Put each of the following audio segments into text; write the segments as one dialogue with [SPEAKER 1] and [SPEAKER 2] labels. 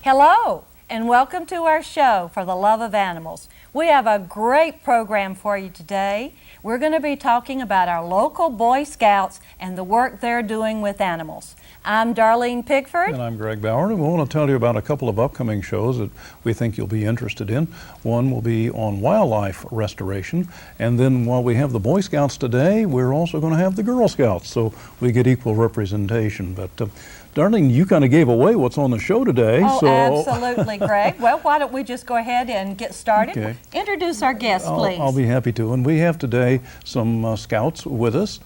[SPEAKER 1] Hello, and welcome to our show for the love of animals. We have a great program for you today. We're going to be talking about our local Boy Scouts and the work they're doing with animals. I'm Darleen Pigford.
[SPEAKER 2] And I'm Greg Baur, and we want to tell you about a couple of upcoming shows that we think you'll be interested in. One will be on wildlife restoration, and then while we have the Boy Scouts today, we're also going to have the Girl Scouts, so we get equal representation. But Darleen, you kind of gave away what's on the show today.
[SPEAKER 1] Oh, absolutely, Greg. Well, why don't we just go ahead and get started?
[SPEAKER 2] Okay.
[SPEAKER 1] Introduce our guests, please.
[SPEAKER 2] I'll be happy to. And we have today some scouts with us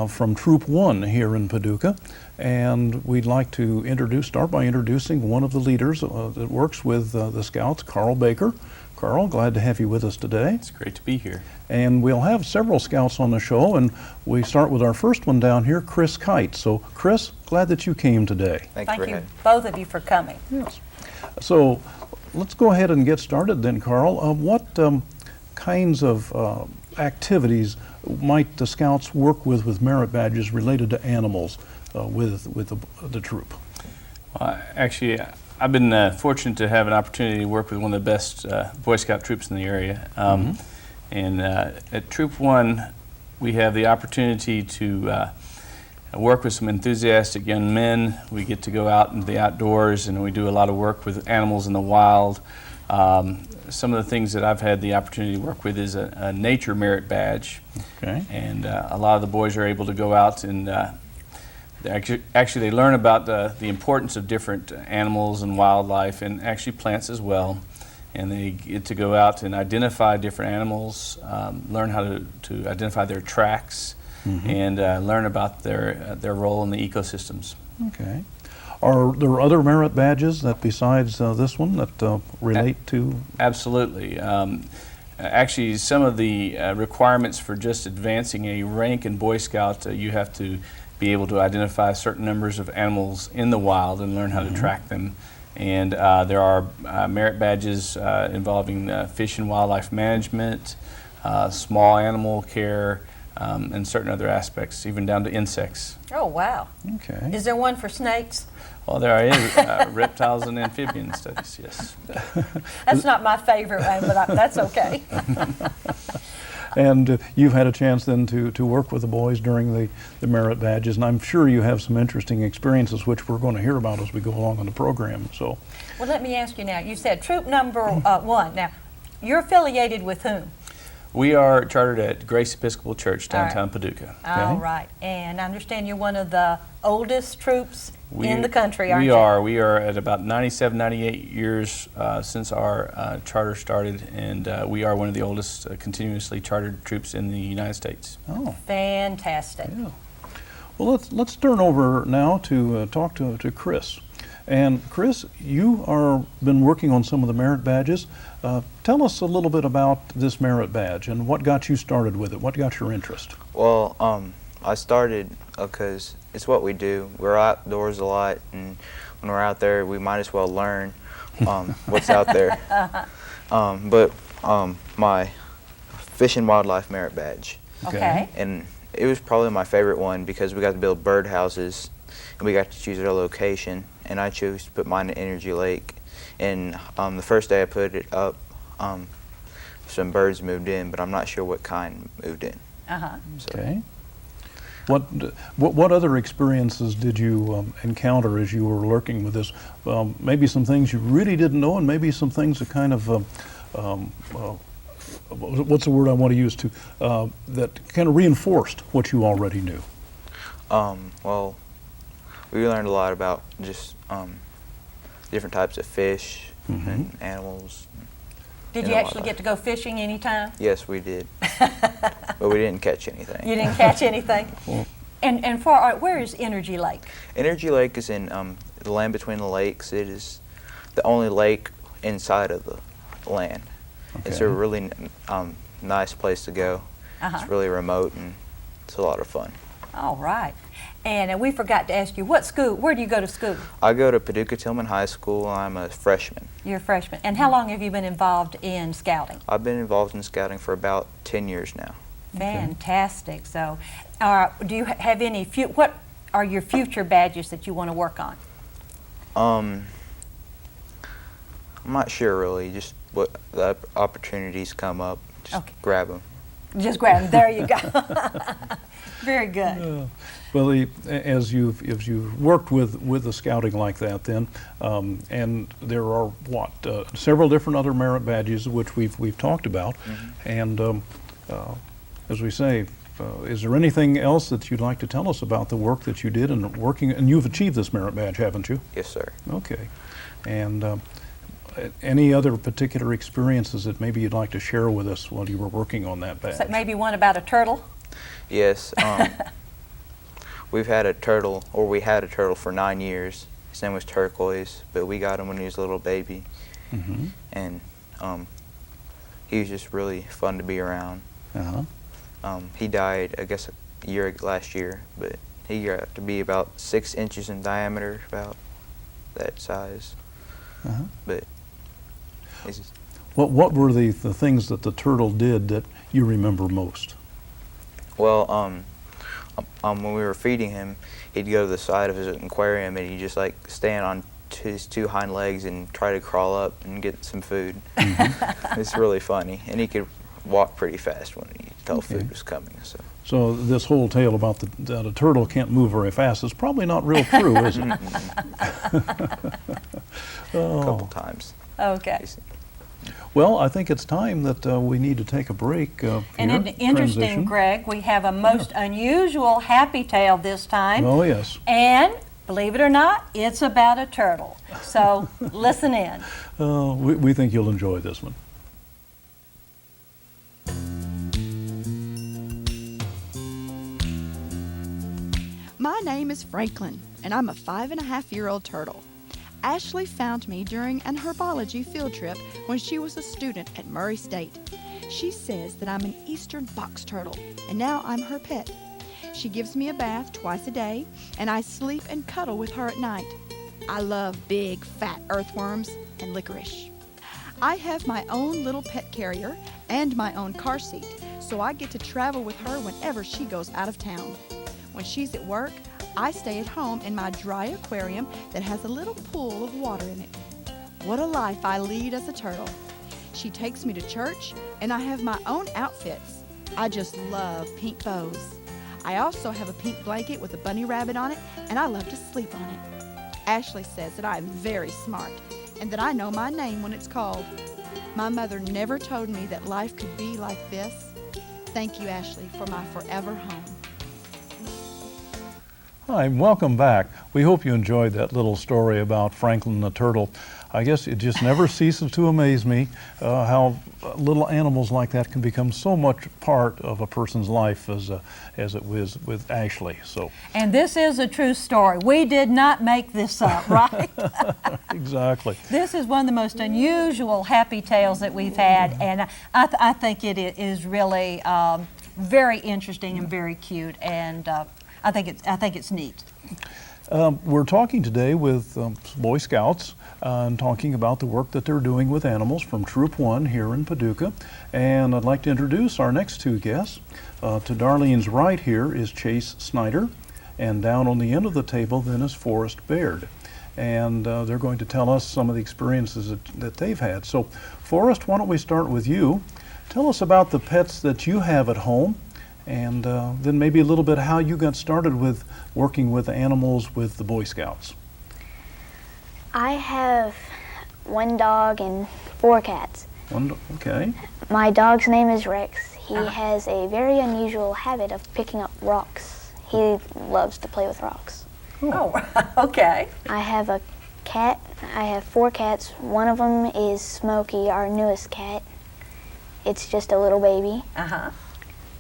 [SPEAKER 2] from Troop 1 here in Paducah. And we'd like to start by introducing one of the leaders that works with the Scouts, Carl Baker. Carl, glad to have you with us today.
[SPEAKER 3] It's great to be here.
[SPEAKER 2] And we'll have several Scouts on the show, and we start with our first one down here, Chris Kite. So, Chris, glad that you came today.
[SPEAKER 1] Thank you, both of you, for coming.
[SPEAKER 2] Yes. So, let's go ahead and get started then, Carl. What kinds of activities might the Scouts work with merit badges related to animals with the troop?
[SPEAKER 3] Actually, I've been fortunate to have an opportunity to work with one of the best Boy Scout troops in the area. And at Troop 1, we have the opportunity to work with some enthusiastic young men. We get to go out into the outdoors, and we do a lot of work with animals in the wild. Some of the things that I've had the opportunity to work with is a nature merit badge.
[SPEAKER 2] Okay.
[SPEAKER 3] And a lot of the boys are able to go out and they learn about the importance of different animals and wildlife, and actually plants as well. And they get to go out and identify different animals, learn how to identify their tracks, and learn about their role in the ecosystems.
[SPEAKER 2] Okay. Are there other merit badges that besides this one that relate to?
[SPEAKER 3] Absolutely. Actually, some of the requirements for just advancing a rank in Boy Scout, you have to be able to identify certain numbers of animals in the wild and learn how to track them. And there are merit badges involving fish and wildlife management, small animal care, and certain other aspects, even down to insects.
[SPEAKER 1] Oh, wow.
[SPEAKER 2] Okay.
[SPEAKER 1] Is there one for snakes?
[SPEAKER 3] Well, there is reptiles and amphibian studies, yes.
[SPEAKER 1] That's not my favorite one, but that's okay.
[SPEAKER 2] And you've had a chance then to work with the boys during the merit badges, and I'm sure you have some interesting experiences which we're going to hear about as we go along in the program. So,
[SPEAKER 1] well, let me ask you now. You said Troop number 1. Now, you're affiliated with whom?
[SPEAKER 3] We are chartered at Grace Episcopal Church, downtown Paducah.
[SPEAKER 1] All right. And I understand you're one of the oldest troops in the country, aren't you?
[SPEAKER 3] We are at about 97, 98 years since our charter started, and we are one of the oldest continuously chartered troops in the United States.
[SPEAKER 2] oh,
[SPEAKER 1] Fantastic.
[SPEAKER 2] yeah. Well, let's turn over now to talk to Chris. And Chris, you are been working on some of the merit badges. Tell us a little bit about this merit badge and what got you started with it. What got your interest?
[SPEAKER 4] Well, I started because it's what we do. We're outdoors a lot, and when we're out there, we might as well learn what's out there. But my Fish and Wildlife Merit Badge.
[SPEAKER 1] Okay.
[SPEAKER 4] And it was probably my favorite one because we got to build bird houses, and we got to choose our location, and I chose to put mine in Energy Lake. And the first day I put it up, some birds moved in, but I'm not sure what kind moved in. So.
[SPEAKER 2] Okay. What other experiences did you encounter as you were working with this? Maybe some things you really didn't know, and maybe some things that kind of, what's the word I want to use that kind of reinforced what you already knew?
[SPEAKER 4] Well, we learned a lot about just different types of fish and animals.
[SPEAKER 1] Did you actually get to go fishing anytime?
[SPEAKER 4] Yes, we did. But we didn't catch anything.
[SPEAKER 1] You didn't catch anything? And where is Energy Lake?
[SPEAKER 4] Energy Lake is in the land between the lakes. It is the only lake inside of the land.
[SPEAKER 2] Okay.
[SPEAKER 4] It's a really nice place to go. It's really remote, and it's a lot of fun.
[SPEAKER 1] All right. And we forgot to ask you, what school, where do you go to school?
[SPEAKER 4] I go to Paducah Tillman High School. I'm a freshman.
[SPEAKER 1] You're a freshman. And how long have you been involved in scouting?
[SPEAKER 4] I've been involved in scouting for about 10 years now.
[SPEAKER 1] Fantastic. So, do you have any, what are your future badges that you want to work on?
[SPEAKER 4] I'm not sure really, just what the opportunities come up, just
[SPEAKER 1] Okay.
[SPEAKER 4] grab them.
[SPEAKER 1] Just grab them. There you go. Very good.
[SPEAKER 2] Well, as you've worked with the scouting like that, then, and there are several different other merit badges which we've talked about, and as we say, is there anything else that you'd like to tell us about the work that you did in working? And you've achieved this merit badge, haven't you?
[SPEAKER 4] Yes, sir.
[SPEAKER 2] Okay, and any other particular experiences that maybe you'd like to share with us while you were working on that badge?
[SPEAKER 1] So maybe one about a turtle?
[SPEAKER 4] Yes. We had a turtle for 9 years. His name was Turquoise, but we got him when he was a little baby. And he was just really fun to be around. He died, I guess, last year, but he got to be about 6 inches in diameter, about that size. But
[SPEAKER 2] what were the things that the turtle did that you remember most?
[SPEAKER 4] Well, when we were feeding him, he'd go to the side of his aquarium and he'd just like stand on his 2 hind legs and try to crawl up and get some food. It's really funny, and he could walk pretty fast when he tell food was coming.
[SPEAKER 2] So this whole tale about that a turtle can't move very fast is probably not real true, is it?
[SPEAKER 4] A couple times.
[SPEAKER 1] Okay.
[SPEAKER 2] Well, I think it's time that we need to take a break.
[SPEAKER 1] And interesting,
[SPEAKER 2] Transition.
[SPEAKER 1] Greg, we have a most unusual happy tale this time.
[SPEAKER 2] Oh, yes.
[SPEAKER 1] And believe it or not, it's about a turtle. So listen in.
[SPEAKER 2] We think you'll enjoy this one.
[SPEAKER 5] My name is Franklin, and I'm a 5.5-year-old turtle. Ashley found me during an herbology field trip when she was a student at Murray State. She says that I'm an eastern box turtle, and now I'm her pet. She gives me a bath twice a day, and I sleep and cuddle with her at night. I love big, fat earthworms and licorice. I have my own little pet carrier and my own car seat, so I get to travel with her whenever she goes out of town. When she's at work, I stay at home in my dry aquarium that has a little pool of water in it. What a life I lead as a turtle. She takes me to church, and I have my own outfits. I just love pink bows. I also have a pink blanket with a bunny rabbit on it, and I love to sleep on it. Ashley says that I am very smart, and that I know my name when it's called. My mother never told me that life could be like this. Thank you, Ashley, for my forever home.
[SPEAKER 2] Hi, welcome back. We hope you enjoyed that little story about Franklin the turtle. I guess it just never ceases to amaze me how little animals like that can become so much part of a person's life as it was with Ashley. So.
[SPEAKER 1] And this is a true story. We did not make this up, right?
[SPEAKER 2] Exactly.
[SPEAKER 1] This is one of the most unusual happy tales that we've had, and I think it is really very interesting and very cute, and I think it's neat.
[SPEAKER 2] We're talking today with Boy Scouts and talking about the work that they're doing with animals from Troop 1 here in Paducah. And I'd like to introduce our next 2 guests. To Darleen's right here is Chase Snyder, and down on the end of the table then is Forrest Baird. And they're going to tell us some of the experiences that they've had. So Forrest, why don't we start with you? Tell us about the pets that you have at home, and then maybe a little bit how you got started with working with animals with the Boy Scouts.
[SPEAKER 6] I have 1 dog and 4 cats.
[SPEAKER 2] Okay.
[SPEAKER 6] My dog's name is Rex. He has a very unusual habit of picking up rocks. He loves to play with rocks.
[SPEAKER 1] Oh, okay.
[SPEAKER 6] I have a cat. I have 4 cats. One of them is Smokey, our newest cat. It's just a little baby.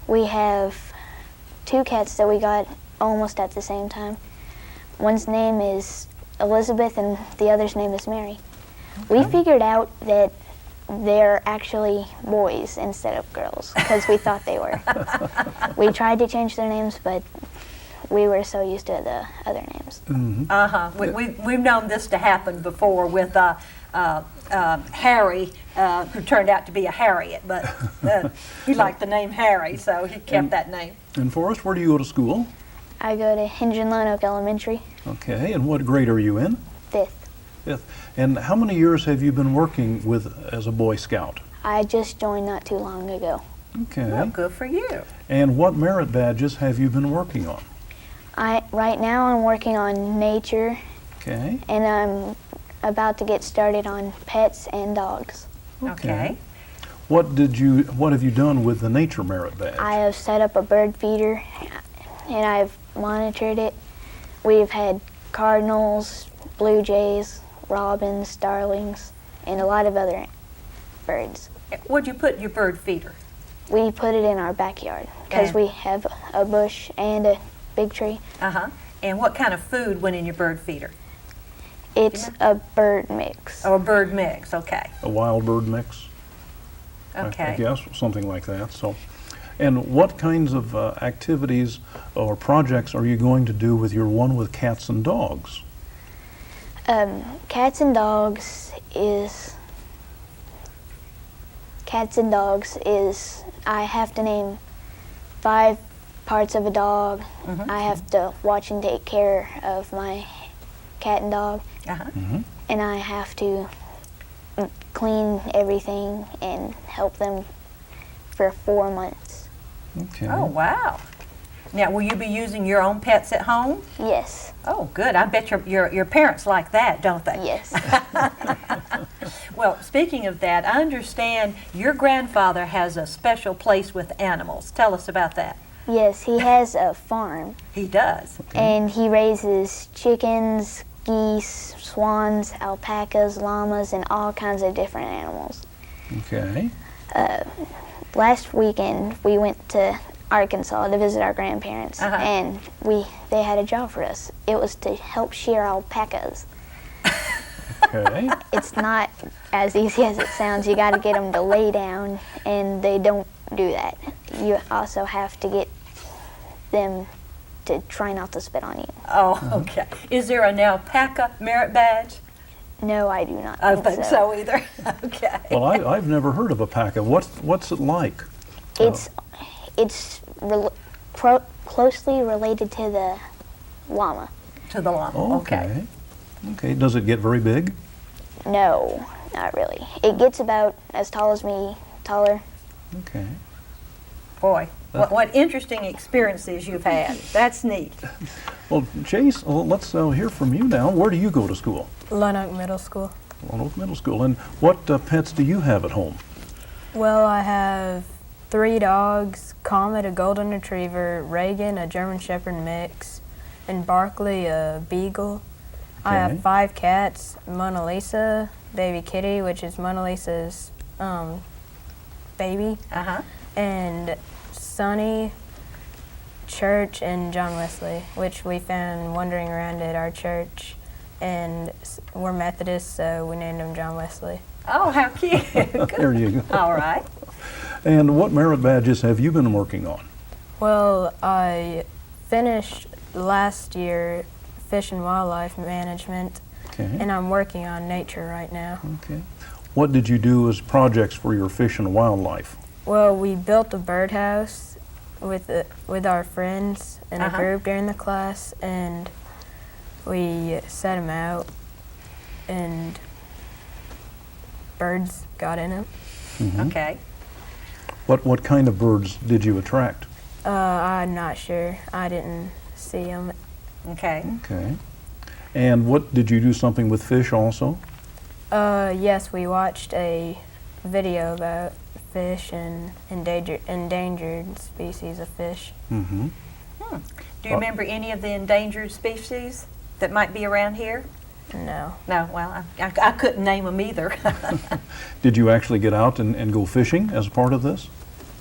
[SPEAKER 6] We have 2 cats that we got almost at the same time. One's name is Elizabeth and the other's name is Mary. We figured out that they're actually boys instead of girls because we thought they were. We tried to change their names, but we were so used to the other names.
[SPEAKER 1] We've known this to happen before with Harry, who turned out to be a Harriet, but he liked the name Harry, so he kept that name.
[SPEAKER 2] And Forrest, where do you go to school?
[SPEAKER 6] I go to Hinge and Lone Oak Elementary.
[SPEAKER 2] Okay, and what grade are you in?
[SPEAKER 6] 5th.
[SPEAKER 2] 5th. And how many years have you been working as a Boy Scout?
[SPEAKER 6] I just joined not too long ago.
[SPEAKER 2] Okay.
[SPEAKER 1] Well, good for you.
[SPEAKER 2] And what merit badges have you been working on?
[SPEAKER 6] Right now I'm working on nature,
[SPEAKER 2] Okay.
[SPEAKER 6] and I'm about to get started on pets and dogs.
[SPEAKER 1] Okay.
[SPEAKER 2] What have you done with the nature merit badge?
[SPEAKER 6] I have set up a bird feeder, and I've monitored it. We've had cardinals, blue jays, robins, starlings, and a lot of other birds.
[SPEAKER 1] Where'd you put your bird feeder?
[SPEAKER 6] We put it in our backyard because
[SPEAKER 1] And-
[SPEAKER 6] we have a bush and a big tree.
[SPEAKER 1] Uh-huh. And what kind of food went in your bird feeder?
[SPEAKER 6] It's a bird mix.
[SPEAKER 1] Oh, a bird mix, okay.
[SPEAKER 2] A wild bird mix? I
[SPEAKER 1] Okay.
[SPEAKER 2] guess, something like that. So, and what kinds of activities or projects are you going to do with your one with cats and dogs?
[SPEAKER 6] Cats and dogs is I have to name 5 parts of a dog. I have to watch and take care of my cat and dog,
[SPEAKER 1] Uh-huh.
[SPEAKER 6] and I have to clean everything and help them for 4 months.
[SPEAKER 2] Okay.
[SPEAKER 1] Oh, wow. Now, will you be using your own pets at home?
[SPEAKER 6] Yes,
[SPEAKER 1] Oh, good. I bet your parents like that, don't they?
[SPEAKER 6] yes.
[SPEAKER 1] Well, speaking of that, I understand your grandfather has a special place with animals. Tell us about that.
[SPEAKER 6] Yes, he has a farm,
[SPEAKER 1] He does.
[SPEAKER 6] and he raises chickens, geese, swans, alpacas, llamas, and all kinds of different animals.
[SPEAKER 2] Okay.
[SPEAKER 6] Last weekend, we went to Arkansas to visit our grandparents,
[SPEAKER 1] Uh-huh.
[SPEAKER 6] and they had a job for us. It was to help shear alpacas.
[SPEAKER 2] Okay.
[SPEAKER 6] It's not as easy as it sounds. You got to get them to lay down, and they don't do that. You also have to get them to try not to spit on you.
[SPEAKER 1] Oh, okay. Is there an alpaca merit badge?
[SPEAKER 6] No, I do not
[SPEAKER 1] I don't think so either. Okay.
[SPEAKER 2] Well, I've never heard of a paca. What's it like?
[SPEAKER 6] It's closely related to the llama.
[SPEAKER 1] To the llama. Okay.
[SPEAKER 2] Okay. Does it get very big?
[SPEAKER 6] No, not really. It gets about as tall as me, taller.
[SPEAKER 2] Okay.
[SPEAKER 1] Boy, what interesting experiences you've had. That's neat.
[SPEAKER 2] Well, Chase, let's hear from you now. Where do you go to school?
[SPEAKER 7] Lonoke Middle School.
[SPEAKER 2] Roanoke Middle School. And what pets do you have at home?
[SPEAKER 7] Well, I have 3 dogs, Comet, a golden retriever, Reagan, a German Shepherd mix, and Barkley, a beagle. I
[SPEAKER 2] Okay.
[SPEAKER 7] have 5 cats, Mona Lisa, baby kitty, which is Mona Lisa's baby,
[SPEAKER 1] Uh-huh.
[SPEAKER 7] and Sonny, Church, and John Wesley, which we found wandering around at our church. And we're Methodists, so we named him John Wesley.
[SPEAKER 1] Oh, how cute. Good.
[SPEAKER 2] There you go.
[SPEAKER 1] All right.
[SPEAKER 2] And what merit badges have you been working on?
[SPEAKER 7] Well, I finished last year Fish and Wildlife Management,
[SPEAKER 2] Okay.
[SPEAKER 7] and I'm working on nature right now.
[SPEAKER 2] Okay. What did you do as projects for your fish and wildlife?
[SPEAKER 7] Well, we built a birdhouse with our friends in a group during the class, and we set them out, and birds got in them.
[SPEAKER 1] Okay.
[SPEAKER 2] What kind of birds did you attract?
[SPEAKER 7] I'm not sure. I didn't see them.
[SPEAKER 1] Okay.
[SPEAKER 2] Okay. And what did you do something with fish also?
[SPEAKER 7] Yes, we watched a video about fish and endangered species of fish.
[SPEAKER 2] Mm-hmm.
[SPEAKER 1] Do you remember any of the endangered species that might be around here?
[SPEAKER 7] No.
[SPEAKER 1] No, well, I couldn't name them either.
[SPEAKER 2] Did you actually get out and go fishing as part of this?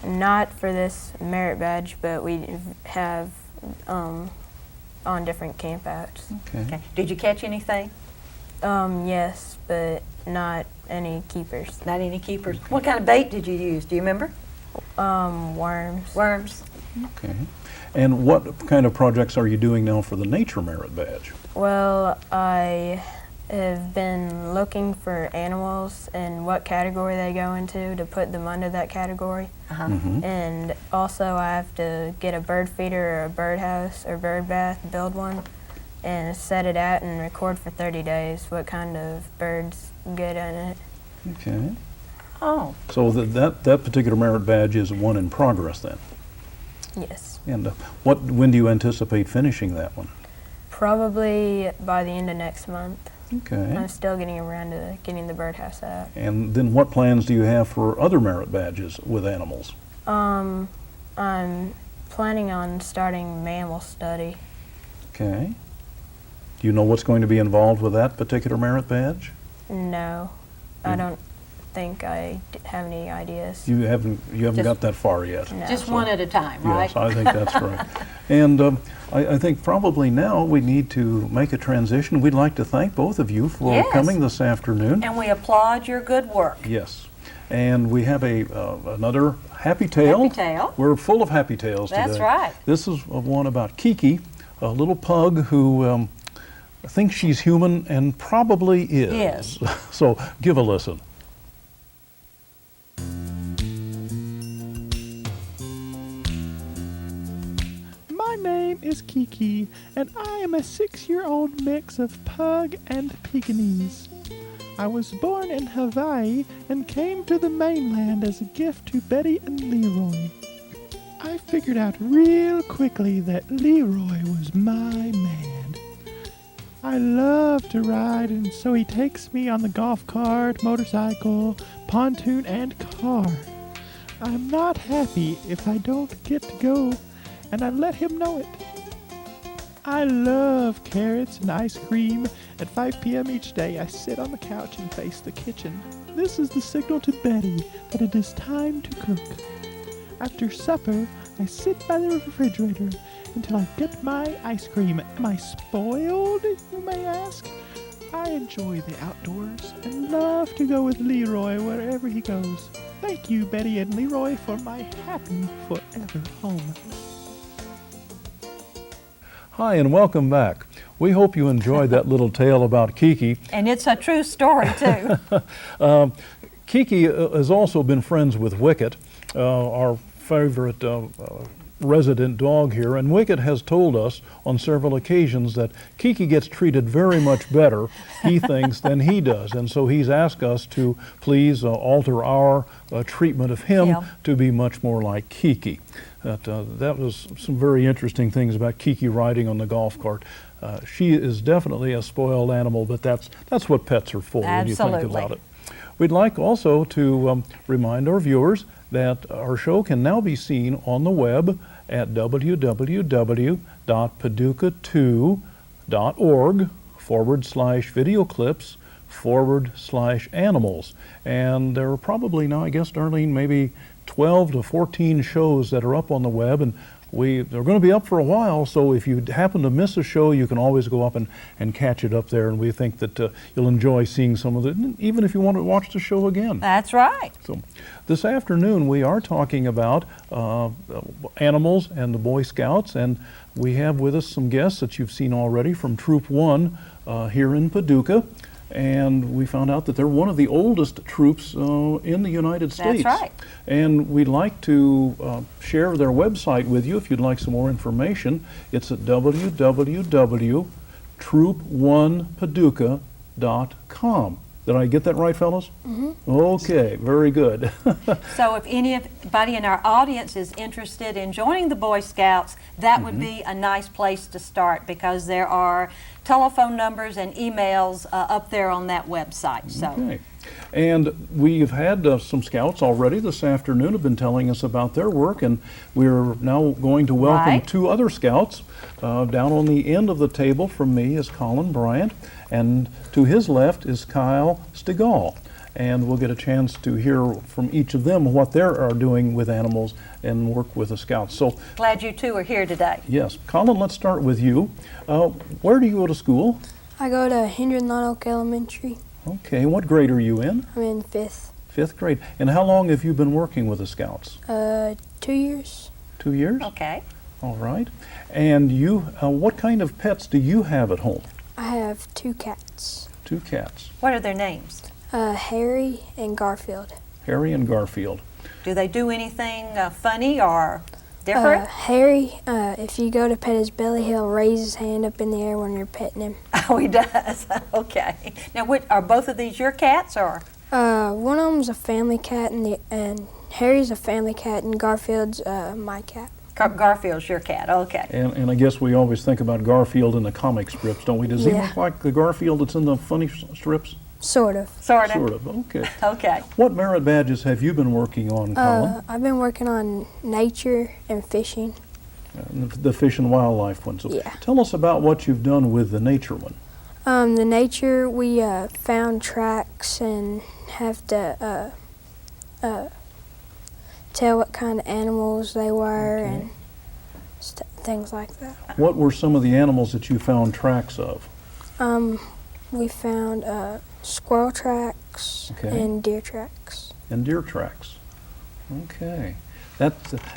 [SPEAKER 7] Not for this merit badge, but we have on different campouts.
[SPEAKER 2] Okay.
[SPEAKER 1] Okay. Did you catch anything?
[SPEAKER 7] Yes, but not any keepers.
[SPEAKER 1] Not any keepers. What kind of bait did you use? Do you remember?
[SPEAKER 7] Worms.
[SPEAKER 1] Worms.
[SPEAKER 2] Okay. And what kind of projects are you doing now for the Nature Merit Badge?
[SPEAKER 7] Well, I have been looking for animals and what category they go into to put them under that category. And also I have to get a bird feeder or a birdhouse or bird bath, build one, and set it out and record for 30 days what kind of birds get in it.
[SPEAKER 2] Okay.
[SPEAKER 1] Oh,
[SPEAKER 2] So that particular merit badge is one in progress then.
[SPEAKER 7] Yes.
[SPEAKER 2] And when do you anticipate finishing that one?
[SPEAKER 7] Probably by the end of next month.
[SPEAKER 2] Okay.
[SPEAKER 7] I'm still getting around to getting the birdhouse out.
[SPEAKER 2] And then what plans do you have for other merit badges with animals?
[SPEAKER 7] I'm planning on starting mammal study.
[SPEAKER 2] Okay. Do you know what's going to be involved with that particular merit badge?
[SPEAKER 7] No, I don't think I have any ideas.
[SPEAKER 2] You haven't
[SPEAKER 1] Just-
[SPEAKER 2] got that far yet.
[SPEAKER 7] No.
[SPEAKER 1] just one at a time, right?
[SPEAKER 2] Yes, I think that's right. And I think probably now we need to make a transition. We'd like to thank both of you for
[SPEAKER 1] Yes.
[SPEAKER 2] coming this afternoon.
[SPEAKER 1] And we applaud your good work.
[SPEAKER 2] Yes. And we have another happy tale.
[SPEAKER 1] Happy tale.
[SPEAKER 2] We're full of happy tales today.
[SPEAKER 1] That's right.
[SPEAKER 2] This is one about Kiki, a little pug who thinks she's human and probably is. So give a listen.
[SPEAKER 8] My name is Kiki, and I am a 6-year-old mix of pug and Pekingese. I was born in Hawaii and came to the mainland as a gift to Betty and Leroy. I figured out real quickly that Leroy was my man. I love to ride, and so he takes me on the golf cart, motorcycle, pontoon, and car. I'm not happy if I don't get to go, and I let him know it. I love carrots and ice cream. At 5 p.m. each day, I sit on the couch and face the kitchen. This is the signal to Betty that it is time to cook. After supper, I sit by the refrigerator until I get my ice cream. Am I spoiled, you may ask? I enjoy the outdoors and love to go with Leroy wherever he goes. Thank you, Betty and Leroy, for my happy forever home.
[SPEAKER 2] Hi, and welcome back. We hope you enjoyed that little tale about Kiki.
[SPEAKER 1] And it's a true story, too.
[SPEAKER 2] Kiki has also been friends with Wicket, our favorite resident dog here, and Wicket has told us on several occasions that Kiki gets treated very much better, he thinks, than he does. And so he's asked us to please alter our treatment of him
[SPEAKER 1] Yeah.
[SPEAKER 2] to be much more like Kiki. That was some very interesting things about Kiki riding on the golf cart. She is definitely a spoiled animal, but that's what pets are for when you think
[SPEAKER 1] Absolutely.
[SPEAKER 2] about it. We'd like also to remind our viewers that our show can now be seen on the web at www.paducah2.org/video clips/animals. And there are probably now, I guess, Darleen, maybe 12 to 14 shows that are up on the web, and they're going to be up for a while, so if you happen to miss a show, you can always go up and catch it up there, and we think that you'll enjoy seeing some of it, even if you want to watch the show again.
[SPEAKER 1] That's right.
[SPEAKER 2] So this afternoon we are talking about animals and the Boy Scouts, and we have with us some guests that you've seen already from Troop 1 here in Paducah. And we found out that they're one of the oldest troops in the United States.
[SPEAKER 1] That's right.
[SPEAKER 2] And we'd like to share their website with you if you'd like some more information. It's at www.troop1paducah.com. Did I get that right, fellas? Mm-hmm. Okay, very good.
[SPEAKER 1] So if anybody in our audience is interested in joining the Boy Scouts, that would be a nice place to start, because there are telephone numbers and emails up there on that website. So.
[SPEAKER 2] Okay. And we've had some scouts already this afternoon have been telling us about their work, and we're now going to welcome
[SPEAKER 1] Right.
[SPEAKER 2] two other scouts. Down on the end of the table from me is Colin Bryant, and to his left is Kyle Stigall. And we'll get a chance to hear from each of them what they are doing with animals and work with the scouts. So,
[SPEAKER 1] Glad you two are here today.
[SPEAKER 2] yes, Colin, let's start with you. Where do you go to school?
[SPEAKER 9] I go to Hendron Oak Elementary.
[SPEAKER 2] Okay, what grade are you in?
[SPEAKER 9] I'm in 5th.
[SPEAKER 2] 5th grade. And how long have you been working with the scouts?
[SPEAKER 9] 2 years.
[SPEAKER 2] 2 years?
[SPEAKER 1] Okay.
[SPEAKER 2] All right. And you, what kind of pets do you have at home?
[SPEAKER 9] I have 2 cats,
[SPEAKER 2] 2 cats,
[SPEAKER 1] What are their names?
[SPEAKER 9] Harry and Garfield.
[SPEAKER 2] Harry and Garfield.
[SPEAKER 1] Do they do anything funny or Different?
[SPEAKER 9] Harry, if you go to pet his belly, he'll raise his hand up in the air when you're petting him.
[SPEAKER 1] Oh, he does. Okay. Now, are both of these your cats, or?
[SPEAKER 9] One of them's a family cat, and Harry's a family cat, and Garfield's my cat.
[SPEAKER 1] Garfield's your cat. Okay.
[SPEAKER 2] And I guess we always think about Garfield in the comic strips, don't we? Does he
[SPEAKER 9] Yeah.
[SPEAKER 2] look like the Garfield that's in the funny strips?
[SPEAKER 9] Sort of.
[SPEAKER 1] Sort of.
[SPEAKER 2] Sort of, okay.
[SPEAKER 1] Okay.
[SPEAKER 2] What merit badges have you been working on, Colin?
[SPEAKER 9] I've been working on nature and fishing.
[SPEAKER 2] The fish and wildlife ones. So
[SPEAKER 9] Yeah.
[SPEAKER 2] tell us about what you've done with the nature one.
[SPEAKER 9] The nature, we found tracks and have to tell what kind of animals they were
[SPEAKER 2] Okay.
[SPEAKER 9] and things like that.
[SPEAKER 2] What were some of the animals that you found tracks of?
[SPEAKER 9] We found squirrel tracks
[SPEAKER 2] Okay.
[SPEAKER 9] and deer tracks.
[SPEAKER 2] And deer tracks. Okay.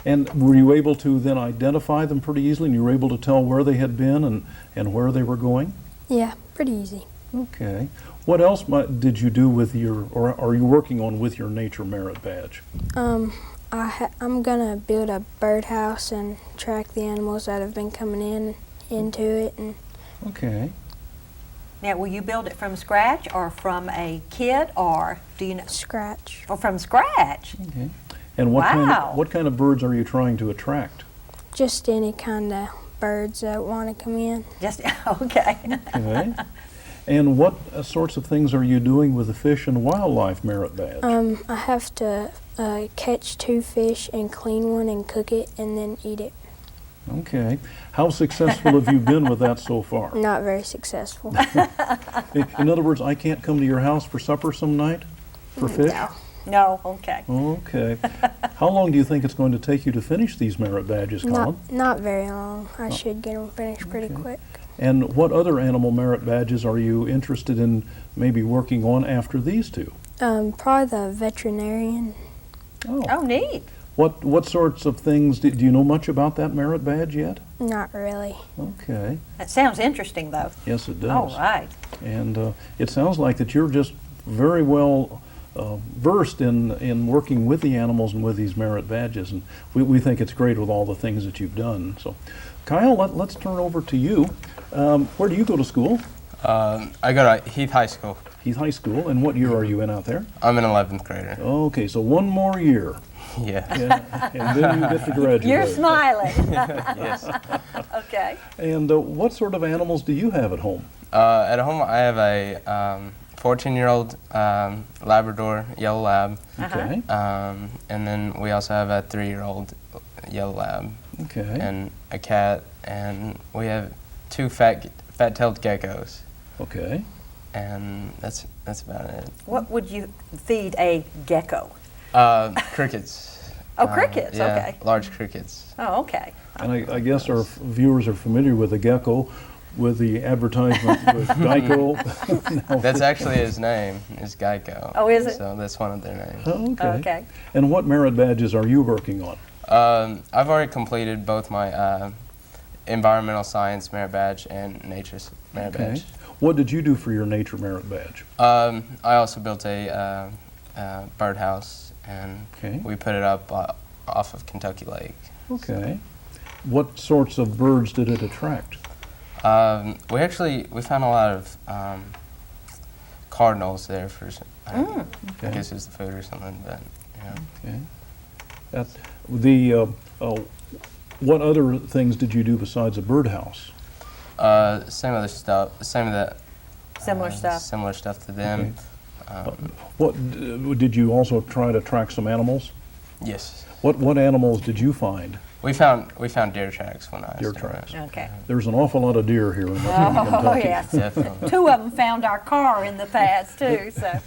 [SPEAKER 2] And were you able to then identify them pretty easily, and you were able to tell where they had been and where they were going?
[SPEAKER 9] Yeah, pretty easy.
[SPEAKER 2] Okay. What else did you do with or are you working on with your nature merit badge?
[SPEAKER 9] I'm gonna build a birdhouse and track the animals that have been coming into it. And
[SPEAKER 2] Okay.
[SPEAKER 1] Now, will you build it from scratch or from a kit, or do you know?
[SPEAKER 9] scratch.
[SPEAKER 1] Or from scratch?
[SPEAKER 2] Okay. And
[SPEAKER 1] Wow.
[SPEAKER 2] what kind of birds are you trying to attract?
[SPEAKER 9] Just any kind of birds that want to come in.
[SPEAKER 1] Just, okay.
[SPEAKER 2] Okay. And what sorts of things are you doing with the fish and wildlife merit badge?
[SPEAKER 9] I have to catch 2 fish and clean one and cook it and then eat it.
[SPEAKER 2] Okay. How successful have you been with that so far?
[SPEAKER 9] Not very successful.
[SPEAKER 2] In other words, I can't come to your house for supper some night for fish?
[SPEAKER 1] No, okay.
[SPEAKER 2] Okay. How long do you think it's going to take you to finish these merit badges, Colin?
[SPEAKER 9] Not very long. I should get them finished pretty quick.
[SPEAKER 2] And what other animal merit badges are you interested in maybe working on after these two?
[SPEAKER 9] Probably the veterinarian.
[SPEAKER 1] Oh, neat.
[SPEAKER 2] What sorts of things, do you know much about that merit badge yet?
[SPEAKER 9] Not really.
[SPEAKER 2] Okay.
[SPEAKER 1] That sounds interesting, though.
[SPEAKER 2] Yes, it does.
[SPEAKER 1] All right.
[SPEAKER 2] And it sounds like that you're just very well versed in working with the animals and with these merit badges, and we think it's great with all the things that you've done. So, Kyle, let's turn over to you. Where do you go to school?
[SPEAKER 10] I go to Heath High School.
[SPEAKER 2] Heath High School, and what year are you in out there?
[SPEAKER 10] I'm an 11th grader.
[SPEAKER 2] Okay, so one more year.
[SPEAKER 10] Yeah.
[SPEAKER 2] And then you get to graduate.
[SPEAKER 1] You're smiling.
[SPEAKER 10] Yes.
[SPEAKER 1] Okay.
[SPEAKER 2] And what sort of animals do you have at home?
[SPEAKER 10] At home, I have a 14-year-old Labrador yellow lab.
[SPEAKER 2] Okay.
[SPEAKER 10] And then we also have a 3-year-old yellow lab.
[SPEAKER 2] Okay.
[SPEAKER 10] And a cat, and we have 2 fat-tailed geckos.
[SPEAKER 2] Okay.
[SPEAKER 10] And that's about it.
[SPEAKER 1] What would you feed a gecko?
[SPEAKER 10] Crickets.
[SPEAKER 1] Oh, crickets,
[SPEAKER 10] Yeah,
[SPEAKER 1] okay.
[SPEAKER 10] large crickets.
[SPEAKER 1] Oh, okay.
[SPEAKER 2] And I guess our viewers are familiar with the gecko, with the advertisement with Geico. No.
[SPEAKER 10] That's actually his name, is Geico.
[SPEAKER 1] Oh, is it?
[SPEAKER 10] So that's one of their names.
[SPEAKER 2] Oh, okay.
[SPEAKER 1] Okay.
[SPEAKER 2] And what merit badges are you working on?
[SPEAKER 10] I've already completed both my environmental science merit badge and nature merit badge.
[SPEAKER 2] What did you do for your nature merit badge?
[SPEAKER 10] I also built a birdhouse, and
[SPEAKER 2] Okay.
[SPEAKER 10] we put it up off of Kentucky Lake.
[SPEAKER 2] Okay. What sorts of birds did it attract?
[SPEAKER 10] We found a lot of cardinals there for I
[SPEAKER 2] Okay.
[SPEAKER 10] guess it was the food or something, but yeah.
[SPEAKER 2] Okay. What other things did you do besides a birdhouse?
[SPEAKER 10] Same other stuff. Similar
[SPEAKER 1] stuff.
[SPEAKER 10] Similar stuff to them.
[SPEAKER 2] Did you also try to track some animals?
[SPEAKER 10] Yes.
[SPEAKER 2] What animals did you find?
[SPEAKER 10] We found deer tracks when I
[SPEAKER 2] Deer
[SPEAKER 10] was there.
[SPEAKER 2] tracks.
[SPEAKER 1] Okay.
[SPEAKER 2] There's an awful lot of deer here in Western
[SPEAKER 1] Oh,
[SPEAKER 2] Kentucky.
[SPEAKER 1] yes.
[SPEAKER 10] Definitely.
[SPEAKER 1] 2 of them found our car in the past, too. So,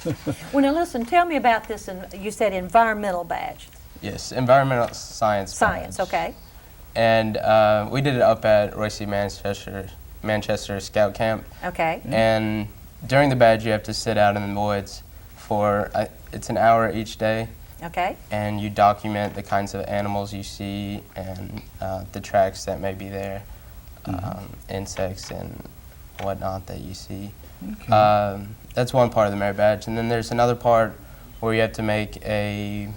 [SPEAKER 1] well, now listen, tell me about this. You said environmental badge.
[SPEAKER 10] Yes, environmental science.
[SPEAKER 1] Science,
[SPEAKER 10] badge.
[SPEAKER 1] okay.
[SPEAKER 10] And we did it up at Royce Manchester Scout Camp.
[SPEAKER 1] Okay.
[SPEAKER 10] And during the badge, you have to sit out in the woods for it's an hour each day.
[SPEAKER 1] Okay.
[SPEAKER 10] And you document the kinds of animals you see and the tracks that may be there, insects and whatnot that you see.
[SPEAKER 2] Okay.
[SPEAKER 10] That's one part of the merit badge. And then there's another part where you have to make a,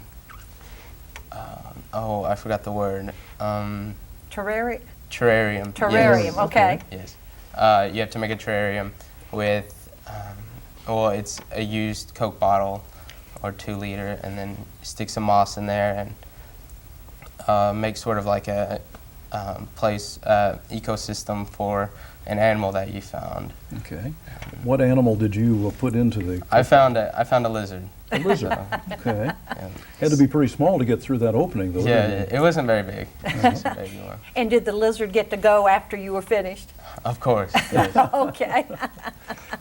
[SPEAKER 10] I forgot the word.
[SPEAKER 1] Terrarium?
[SPEAKER 10] Terrarium.
[SPEAKER 1] Terrarium,
[SPEAKER 10] Yes.
[SPEAKER 1] okay.
[SPEAKER 10] Yes. You have to make a terrarium with, well, it's a used Coke bottle or 2-liter, and then stick some moss in there and make sort of like a ecosystem for an animal that you found.
[SPEAKER 2] Okay. What animal did you put into the?
[SPEAKER 10] I found a lizard.
[SPEAKER 2] A lizard. Okay.
[SPEAKER 10] Yeah.
[SPEAKER 2] Had to be pretty small to get through that opening, though.
[SPEAKER 10] Yeah,
[SPEAKER 2] didn't
[SPEAKER 10] it wasn't very big. It was a baby one.
[SPEAKER 1] And did the lizard get to go after you were finished?
[SPEAKER 10] Of course. Yes.
[SPEAKER 1] Okay.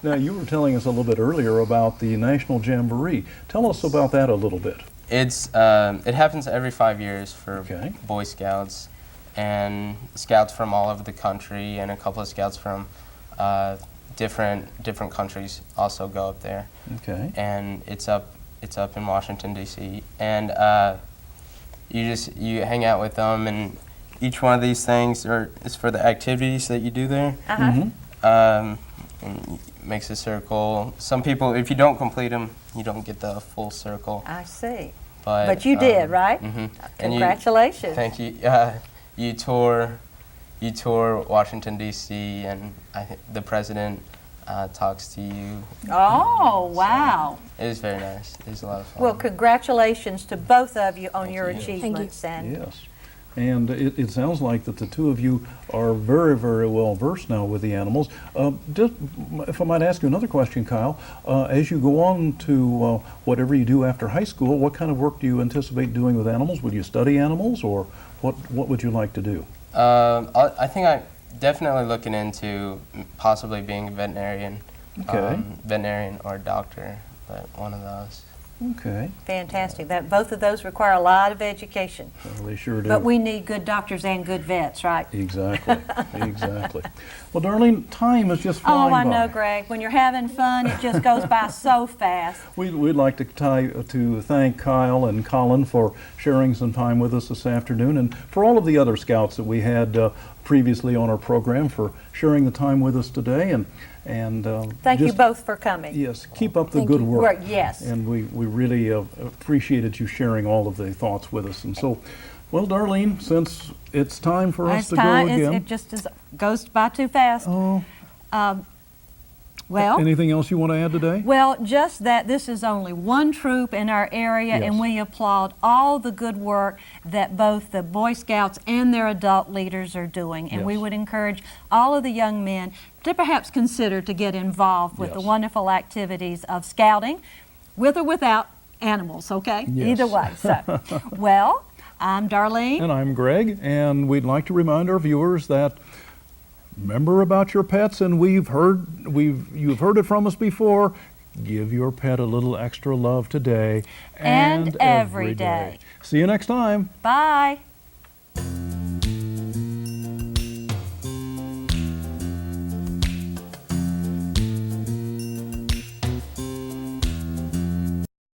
[SPEAKER 2] Now, you were telling us a little bit earlier about the National Jamboree. Tell us about that a little bit.
[SPEAKER 10] It happens every 5 years for
[SPEAKER 2] Okay.
[SPEAKER 10] Boy Scouts, and scouts from all over the country, and a couple of scouts from different countries also go up there.
[SPEAKER 2] Okay.
[SPEAKER 10] And it's up in Washington D.C. and you hang out with them, and each one of these things is for the activities that you do there. And makes a circle. Some people, if you don't complete them, you don't get the full circle.
[SPEAKER 1] I see.
[SPEAKER 10] But
[SPEAKER 1] But you did, right?
[SPEAKER 10] Mm-hmm.
[SPEAKER 1] Congratulations.
[SPEAKER 10] Thank you. You tour Washington D.C. and the president talks to you.
[SPEAKER 1] Oh, wow.
[SPEAKER 10] It was very nice. It was a lot of fun.
[SPEAKER 1] Well, congratulations to both of you on your
[SPEAKER 10] you. Thank you.
[SPEAKER 1] achievements. And
[SPEAKER 2] Yes. And it sounds like that the two of you are very, very well versed now with the animals. Just, if I might ask you another question, Kyle, as you go on to whatever you do after high school, what kind of work do you anticipate doing with animals? Would you study animals, or what would you like to do?
[SPEAKER 10] I think I'm definitely looking into possibly being a veterinarian,
[SPEAKER 2] Okay.
[SPEAKER 10] Veterinarian or a doctor, but one of those.
[SPEAKER 2] Okay.
[SPEAKER 1] fantastic. That both of those require a lot of education.
[SPEAKER 2] Well, they sure do.
[SPEAKER 1] But we need good doctors and good vets, right?
[SPEAKER 2] Exactly. Exactly. Well, Darleen, time is just
[SPEAKER 1] Oh,
[SPEAKER 2] flying
[SPEAKER 1] I
[SPEAKER 2] by.
[SPEAKER 1] know, Greg. When you're having fun, it just goes by so fast.
[SPEAKER 2] We'd like to thank Kyle and Colin for sharing some time with us this afternoon, and for all of the other scouts that we had previously on our program for sharing the time with us today. And
[SPEAKER 1] Thank you
[SPEAKER 2] just-
[SPEAKER 1] both for coming.
[SPEAKER 2] Yes, keep up the
[SPEAKER 9] Thank
[SPEAKER 2] good
[SPEAKER 9] you.
[SPEAKER 2] work.
[SPEAKER 1] Yes.
[SPEAKER 2] And we really appreciated you sharing all of the thoughts with us. And so, well, Darleen, since it's time for us
[SPEAKER 1] It's
[SPEAKER 2] to
[SPEAKER 1] time.
[SPEAKER 2] go again.
[SPEAKER 1] It just goes by too fast.
[SPEAKER 2] Oh,
[SPEAKER 1] Well,
[SPEAKER 2] anything else you want to add today?
[SPEAKER 1] Well, just that this is only one troop in our area,
[SPEAKER 2] Yes.
[SPEAKER 1] and we applaud all the good work that both the Boy Scouts and their adult leaders are doing. And we
[SPEAKER 2] Yes.
[SPEAKER 1] would encourage all of the young men to perhaps consider to get involved with the
[SPEAKER 2] Yes.
[SPEAKER 1] wonderful activities of scouting, with or without animals, okay?
[SPEAKER 2] Yes.
[SPEAKER 1] Either way. So, well, I'm Darlene.
[SPEAKER 2] And I'm Greg, and we'd like to remind our viewers that remember about your pets, and you've heard it from us before. Give your pet a little extra love today
[SPEAKER 1] And every day.
[SPEAKER 2] See you next time.
[SPEAKER 1] Bye.